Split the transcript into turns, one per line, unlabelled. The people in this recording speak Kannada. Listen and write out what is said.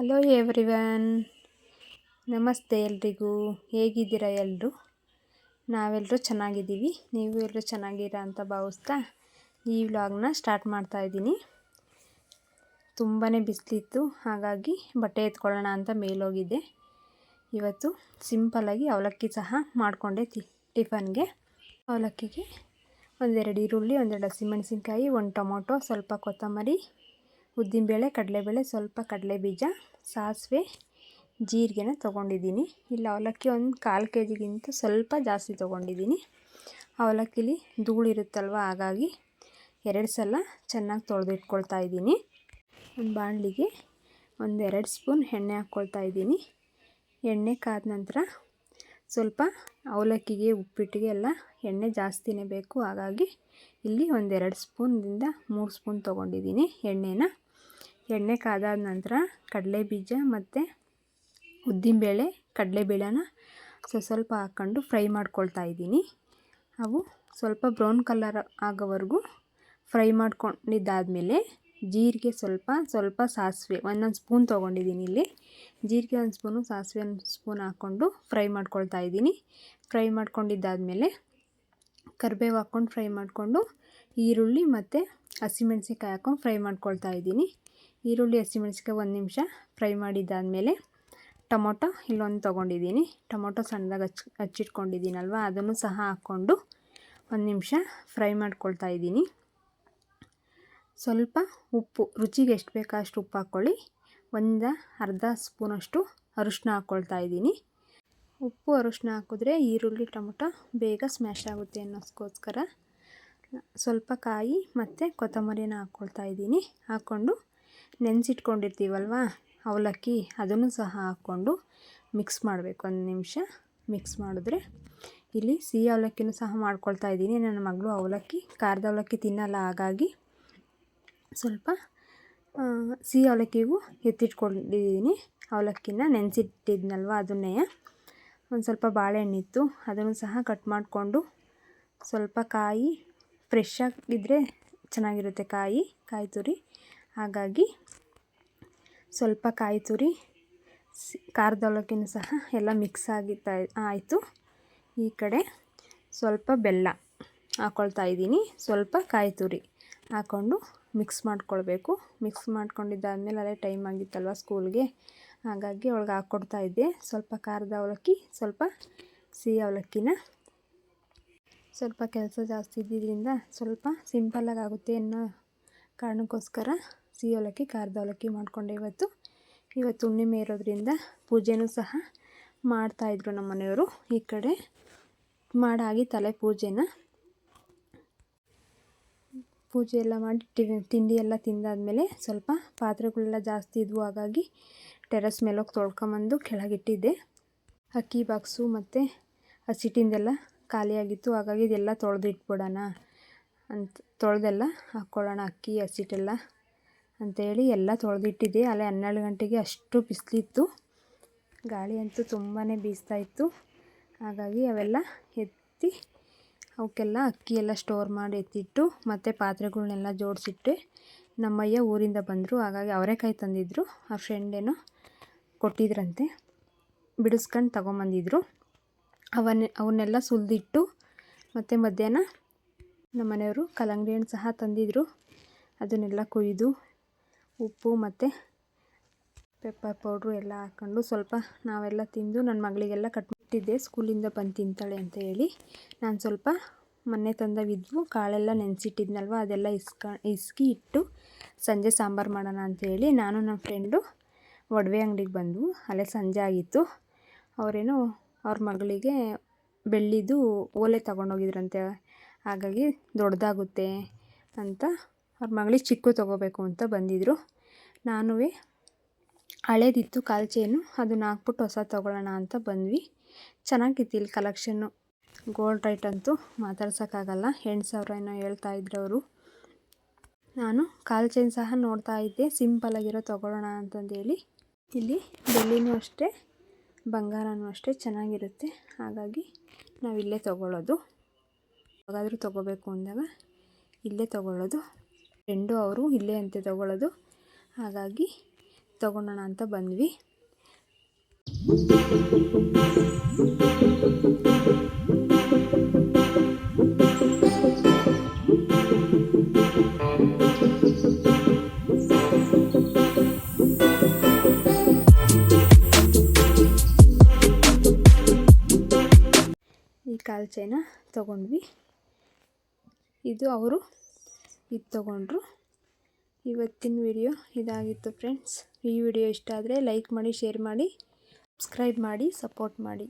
ಹಲೋ ಎವ್ರಿವನ್, ನಮಸ್ತೆ ಎಲ್ರಿಗೂ. ಹೇಗಿದ್ದೀರಾ ಎಲ್ಲರೂ? ನಾವೆಲ್ಲರೂ ಚೆನ್ನಾಗಿದ್ದೀವಿ. ನೀವು ಎಲ್ಲರೂ ಚೆನ್ನಾಗಿದ್ದೀರಾ ಅಂತ ಭಾವಿಸ್ತಾ ಈ ವ್ಲಾಗ್ನ ಸ್ಟಾರ್ಟ್ ಮಾಡ್ತಾಯಿದ್ದೀನಿ. ತುಂಬಾ ಬಿಸಿಲಿತ್ತು, ಹಾಗಾಗಿ ಬಟ್ಟೆ ಎತ್ಕೊಳ್ಳೋಣ ಅಂತ ಮೇಲೋಗಿದ್ದೆ. ಇವತ್ತು ಸಿಂಪಲ್ಲಾಗಿ ಅವಲಕ್ಕಿ ಸಹ ಮಾಡಿಕೊಂಡೆ ಟಿಫನ್ಗೆ. ಅವಲಕ್ಕಿಗೆ ಒಂದೆರಡು ಈರುಳ್ಳಿ, ಒಂದೆರಡು ಹಸಿಮೆಣಸಿನ್ಕಾಯಿ, ಒಂದು ಟೊಮೊಟೊ, ಸ್ವಲ್ಪ ಕೊತ್ತಂಬರಿ, ಉದ್ದಿನಬೇಳೆ, ಕಡಲೆಬೇಳೆ, ಸ್ವಲ್ಪ ಕಡಲೆಬೀಜ, ಸಾಸಿವೆ, ಜೀರಿಗೆನ ತೊಗೊಂಡಿದ್ದೀನಿ. ಇಲ್ಲಿ ಅವಲಕ್ಕಿ ಒಂದು 1/4 kg ಸ್ವಲ್ಪ ಜಾಸ್ತಿ ತೊಗೊಂಡಿದ್ದೀನಿ. ಅವಲಕ್ಕಿಲಿ ಧೂಳಿರುತ್ತಲ್ವ, ಹಾಗಾಗಿ 2 ಸಲ ಚೆನ್ನಾಗಿ ತೊಳೆದಿಟ್ಕೊಳ್ತಾ ಇದ್ದೀನಿ. ಒಂದು ಬಾಣಲಿಗೆ 1-2 ಸ್ಪೂನ್ ಎಣ್ಣೆ ಹಾಕ್ಕೊಳ್ತಾ ಇದ್ದೀನಿ. ಎಣ್ಣೆ ಕಾದ ನಂತರ ಸ್ವಲ್ಪ ಅವಲಕ್ಕಿಗೆ, ಉಪ್ಪಿಟ್ಟಿಗೆ ಎಲ್ಲ ಎಣ್ಣೆ ಜಾಸ್ತಿನೇ ಬೇಕು, ಹಾಗಾಗಿ ಇಲ್ಲಿ 1-2 ಸ್ಪೂನ್ದಿಂದ 3 ಸ್ಪೂನ್ ತೊಗೊಂಡಿದ್ದೀನಿ ಎಣ್ಣೆನ. ಎಣ್ಣೆ ಕಾದಾದ ನಂತರ ಕಡಲೆಬೀಜ ಮತ್ತು ಉದ್ದಿನಬೇಳೆ, ಕಡಲೆಬೇಳೆನ ಸ್ವಲ್ಪ ಹಾಕ್ಕೊಂಡು ಫ್ರೈ ಮಾಡ್ಕೊಳ್ತಾ ಇದ್ದೀನಿ. ಅವು ಸ್ವಲ್ಪ ಬ್ರೌನ್ ಕಲರ್ ಆಗೋವರೆಗೂ ಫ್ರೈ ಮಾಡ್ಕೊಂಡಿದ್ದಾದಮೇಲೆ ಜೀರಿಗೆ ಸ್ವಲ್ಪ ಸಾಸಿವೆ, 1 ಸ್ಪೂನ್ ತೊಗೊಂಡಿದ್ದೀನಿ ಇಲ್ಲಿ. ಜೀರಿಗೆ 1 ಸ್ಪೂನು, ಸಾಸಿವೆ 1 ಸ್ಪೂನ್ ಹಾಕ್ಕೊಂಡು ಫ್ರೈ ಮಾಡ್ಕೊಳ್ತಾ ಇದ್ದೀನಿ. ಫ್ರೈ ಮಾಡ್ಕೊಂಡಿದ್ದಾದಮೇಲೆ ಕರಿಬೇವು ಹಾಕ್ಕೊಂಡು ಫ್ರೈ ಮಾಡಿಕೊಂಡು ಈರುಳ್ಳಿ ಮತ್ತು ಹಸಿಮೆಣಸಿನ್ಕಾಯಿ ಹಾಕ್ಕೊಂಡು ಫ್ರೈ ಮಾಡ್ಕೊಳ್ತಾ ಇದ್ದೀನಿ. ಈರುಳ್ಳಿ, ಹಸಿಮೆಣಸಿನ್ಕಾಯಿ 1 ನಿಮಿಷ ಫ್ರೈ ಮಾಡಿದ್ದಾದಮೇಲೆ ಟೊಮೊಟೊ ಇಲ್ಲೊಂದು ತೊಗೊಂಡಿದ್ದೀನಿ. ಟೊಮೊಟೊ ಸಣ್ಣದಾಗಿ ಹಚ್ಚಿಟ್ಕೊಂಡಿದ್ದೀನಲ್ವ, ಅದನ್ನು ಸಹ ಹಾಕ್ಕೊಂಡು 1 ನಿಮಿಷ ಫ್ರೈ ಮಾಡ್ಕೊಳ್ತಾ ಇದ್ದೀನಿ. ಸ್ವಲ್ಪ ಉಪ್ಪು, ರುಚಿಗೆ ಎಷ್ಟು ಬೇಕೋ ಅಷ್ಟು ಉಪ್ಪು ಹಾಕ್ಕೊಳ್ಳಿ. ಅರ್ಧ ಸ್ಪೂನಷ್ಟು ಅರಿಶಿನ ಹಾಕ್ಕೊಳ್ತಾ ಇದ್ದೀನಿ. ಉಪ್ಪು ಅರಿಶಿನ ಹಾಕಿದ್ರೆ ಈರುಳ್ಳಿ ಟೊಮೊಟೊ ಬೇಗ ಸ್ಮ್ಯಾಶ್ ಆಗುತ್ತೆ ಅನ್ನೋಸ್ಕೋಸ್ಕರ ಸ್ವಲ್ಪ ಕಾಯಿ ಮತ್ತು ಕೊತ್ತಂಬರಿನ ಹಾಕ್ಕೊಳ್ತಾ ಇದ್ದೀನಿ. ಹಾಕ್ಕೊಂಡು ನೆನೆಸಿಟ್ಕೊಂಡಿರ್ತೀವಲ್ವ ಅವಲಕ್ಕಿ, ಅದನ್ನು ಸಹ ಹಾಕ್ಕೊಂಡು ಮಿಕ್ಸ್ ಮಾಡಬೇಕು. 1 ನಿಮಿಷ ಮಿಕ್ಸ್ ಮಾಡಿದ್ರೆ, ಇಲ್ಲಿ ಸಿಹಿ ಅವಲಕ್ಕಿನೂ ಸಹ ಮಾಡ್ಕೊಳ್ತಾ ಇದ್ದೀನಿ. ನನ್ನ ಮಗಳು ಅವಲಕ್ಕಿ, ಖಾರದ ಅವಲಕ್ಕಿ ತಿನ್ನಲ್ಲ, ಹಾಗಾಗಿ ಸ್ವಲ್ಪ ಸಿಹಿ ಅವಲಕ್ಕಿಗೂ ಎತ್ತಿಟ್ಕೊಂಡಿದ್ದೀನಿ. ಅವಲಕ್ಕಿನ ನೆನೆಸಿಟ್ಟಿದ್ನಲ್ವ, ಅದನ್ನೇ ಒಂದು ಸ್ವಲ್ಪ ಬಾಳೆಹಣ್ಣಿತ್ತು, ಅದನ್ನು ಸಹ ಕಟ್ ಮಾಡಿಕೊಂಡು, ಸ್ವಲ್ಪ ಕಾಯಿ ಫ್ರೆಶ್ ಆಗಿದ್ದರೆ ಚೆನ್ನಾಗಿರುತ್ತೆ, ಕಾಯಿ ತುರಿ, ಹಾಗಾಗಿ ಸ್ವಲ್ಪ ಕಾಯಿ ತುರಿ, ಖಾರದ ಅವಲಕ್ಕಿನೂ ಸಹ ಎಲ್ಲ ಮಿಕ್ಸ್ ಆಯಿತು. ಈ ಕಡೆ ಸ್ವಲ್ಪ ಬೆಲ್ಲ ಹಾಕ್ಕೊಳ್ತಾ ಇದ್ದೀನಿ, ಸ್ವಲ್ಪ ಕಾಯಿ ತುರಿ ಹಾಕ್ಕೊಂಡು ಮಿಕ್ಸ್ ಮಾಡ್ಕೊಳ್ಬೇಕು. ಮಿಕ್ಸ್ ಮಾಡ್ಕೊಂಡಿದ್ದಾದಮೇಲೆ ಅದೇ ಟೈಮ್ ಆಗಿತ್ತಲ್ವ ಸ್ಕೂಲ್ಗೆ, ಹಾಗಾಗಿ ಅವಳಿಗೆ ಹಾಕ್ಕೊಡ್ತಾ ಇದ್ದೆ. ಸ್ವಲ್ಪ ಖಾರದ ಅವಲಕ್ಕಿ, ಸ್ವಲ್ಪ ಸಿಹಿ ಅವಲಕ್ಕಿನ. ಸ್ವಲ್ಪ ಕೆಲಸ ಜಾಸ್ತಿ ಇದ್ದಿದ್ದರಿಂದ ಸ್ವಲ್ಪ ಸಿಂಪಲ್ಲಾಗಿ ಆಗುತ್ತೆ ಅನ್ನೋ ಕಾರಣಕ್ಕೋಸ್ಕರ ಸಿಹಿ ಅವಲಕ್ಕಿ, ಖಾರದ ಅವಲಕ್ಕಿ ಮಾಡಿಕೊಂಡೆ. ಇವತ್ತು ಹುಣ್ಣಿಮೆ ಇರೋದ್ರಿಂದ ಪೂಜೆನೂ ಸಹ ಮಾಡ್ತಾಯಿದ್ರು ನಮ್ಮ ಮನೆಯವರು. ಈ ಕಡೆ ಮಾಡಾಗಿತ್ತಲೆ ಪೂಜೆ ಎಲ್ಲ ಮಾಡಿ ತಿಂಡಿ ಎಲ್ಲ ತಿಂದಾದಮೇಲೆ ಸ್ವಲ್ಪ ಪಾತ್ರೆಗಳೆಲ್ಲ ಜಾಸ್ತಿ ಇದ್ವು, ಹಾಗಾಗಿ ಟೆರೆಸ್ ಮೇಲೋಗಿ ತೊಳ್ಕೊಂಬಂದು ಕೆಳಗಿಟ್ಟಿದ್ದೆ. ಅಕ್ಕಿ ಬಾಕ್ಸು ಮತ್ತು ಹಸಿಟ್ಟಿಂದೆಲ್ಲ ಖಾಲಿಯಾಗಿತ್ತು, ಹಾಗಾಗಿ ಇದೆಲ್ಲ ತೊಳೆದಿಟ್ಬಿಡೋಣ ಅಂತ ತೊಳೆದೆಲ್ಲ ಹಾಕ್ಕೊಳ್ಳೋಣ, ಅಕ್ಕಿ ಹಸಿಟ್ಟೆಲ್ಲ ಅಂಥೇಳಿ ಎಲ್ಲ ತೊಳೆದಿಟ್ಟಿದ್ದೆ. ಅಲ್ಲೇ 12 ಗಂಟೆಗೆ ಅಷ್ಟು ಬಿಸಿಲಿತ್ತು, ಗಾಳಿ ಅಂತೂ ತುಂಬಾ ಬೀಸ್ತಾಯಿತ್ತು, ಹಾಗಾಗಿ ಅವೆಲ್ಲ ಎತ್ತಿ ಅವಕ್ಕೆಲ್ಲ ಅಕ್ಕಿ ಎಲ್ಲ ಸ್ಟೋರ್ ಮಾಡಿ ಎತ್ತಿಟ್ಟು ಮತ್ತು ಪಾತ್ರೆಗಳ್ನೆಲ್ಲ ಜೋಡಿಸಿಟ್ಟೆ. ನಮ್ಮಯ್ಯ ಊರಿಂದ ಬಂದರು, ಹಾಗಾಗಿ ಅವರೆಕಾಯಿ ತಂದಿದ್ದರು. ಆ ಫ್ರೆಂಡೇನೋ ಕೊಟ್ಟಿದ್ರಂತೆ, ಬಿಡಿಸ್ಕೊಂಡು ತಗೊಂಬಂದಿದ್ರು. ಅವನ್ನೆಲ್ಲ ಸುಲಿದಿಟ್ಟು, ಮತ್ತು ಮಧ್ಯಾಹ್ನ ನಮ್ಮ ಮನೆಯವರು ಕಲ್ಲಂಗಡಿ ಹಣ್ಣು ಸಹ ತಂದಿದ್ದರು. ಅದನ್ನೆಲ್ಲ ಕೊಯ್ದು ಉಪ್ಪು ಮತ್ತು ಪೆಪ್ಪರ್ ಪೌಡ್ರು ಎಲ್ಲ ಹಾಕ್ಕೊಂಡು ಸ್ವಲ್ಪ ನಾವೆಲ್ಲ ತಿಂದು ನನ್ನ ಮಗಳಿಗೆಲ್ಲ ಕಟ್ಬಿಟ್ಟಿದ್ದೆ, ಸ್ಕೂಲಿಂದ ಬಂದು ತಿಂತಾಳೆ ಅಂತ ಹೇಳಿ. ನಾನು ಸ್ವಲ್ಪ ಮೊನ್ನೆ ತಂದವಿದ್ವು ಕಾಳೆಲ್ಲ ನೆನೆಸಿಟ್ಟಿದ್ನಲ್ವ, ಅದೆಲ್ಲ ಇಸ್ಕಿ ಇಟ್ಟು ಸಂಜೆ ಸಾಂಬಾರು ಮಾಡೋಣ ಅಂಥೇಳಿ ನಾನು ನಮ್ಮ ಫ್ರೆಂಡು ಒಡವೆ ಅಂಗಡಿಗೆ ಬಂದವು. ಅಲ್ಲೇ ಸಂಜೆ ಆಗಿತ್ತು. ಅವರೇನೋ ಅವ್ರ ಮಗಳಿಗೆ ಬೆಳ್ಳಿದು ಓಲೆ ತೊಗೊಂಡೋಗಿದ್ರಂತೆ, ಹಾಗಾಗಿ ದೊಡ್ಡದಾಗುತ್ತೆ ಅಂತ ಅವ್ರ ಮಗಳಿಗೆ ಚಿಕ್ಕ ತೊಗೋಬೇಕು ಅಂತ ಬಂದಿದ್ದರು. ನಾನು ಹಳೇದಿತ್ತು ಕಾಲು ಚೈನು, ಅದನ್ನ ಹಾಕ್ಬಿಟ್ಟು ಹೊಸ ತೊಗೊಳ್ಳೋಣ ಅಂತ ಬಂದ್ವಿ. ಚೆನ್ನಾಗಿತ್ತು ಇಲ್ಲಿ ಕಲೆಕ್ಷನ್ನು. ಗೋಲ್ಡ್ ರೇಟ್ ಅಂತೂ ಮಾತಾಡ್ಸೋಕ್ಕಾಗಲ್ಲ, 8,000 ಏನೋ ಹೇಳ್ತಾಯಿದ್ರು ಅವರು. ನಾನು ಕಾಲು ಚೈನ್ ಸಹ ನೋಡ್ತಾ ಇದ್ದೆ, ಸಿಂಪಲ್ಲಾಗಿರೋ ತೊಗೊಳ್ಳೋಣ ಅಂತಂದೇಳಿ. ಇಲ್ಲಿ ಬೆಳ್ಳಿನೂ ಅಷ್ಟೇ, ಬಂಗಾರನೂ ಅಷ್ಟೇ ಚೆನ್ನಾಗಿರುತ್ತೆ, ಹಾಗಾಗಿ ನಾವಿಲ್ಲೇ ತೊಗೊಳ್ಳೋದು. ಯಾವಾಗಾದರೂ ತೊಗೋಬೇಕು ಅಂದಾಗ ಇಲ್ಲೇ ತೊಗೊಳ್ಳೋದು. ಫ್ರೆಂಡು ಅವರು ಇಲ್ಲೇ ಅಂತೆ ತೊಗೊಳ್ಳೋದು, ಹಾಗಾಗಿ ತೊಗೊಳೋಣ ಅಂತ ಬಂದ್ವಿ. ಈ ಕಾಲು ಚೈನ ತೊಗೊಂಡ್ವಿ. ಇದು ಅವರು ಇದು ತೊಗೊಂಡ್ರು. ಇವತ್ತಿನ ವಿಡಿಯೋ ಇದಾಗಿತ್ತು ಫ್ರೆಂಡ್ಸ್. ಈ ವಿಡಿಯೋ ಇಷ್ಟ ಆದರೆ ಲೈಕ್ ಮಾಡಿ, ಶೇರ್ ಮಾಡಿ, ಸಬ್ಸ್ಕ್ರೈಬ್ ಮಾಡಿ, ಸಪೋರ್ಟ್ ಮಾಡಿ.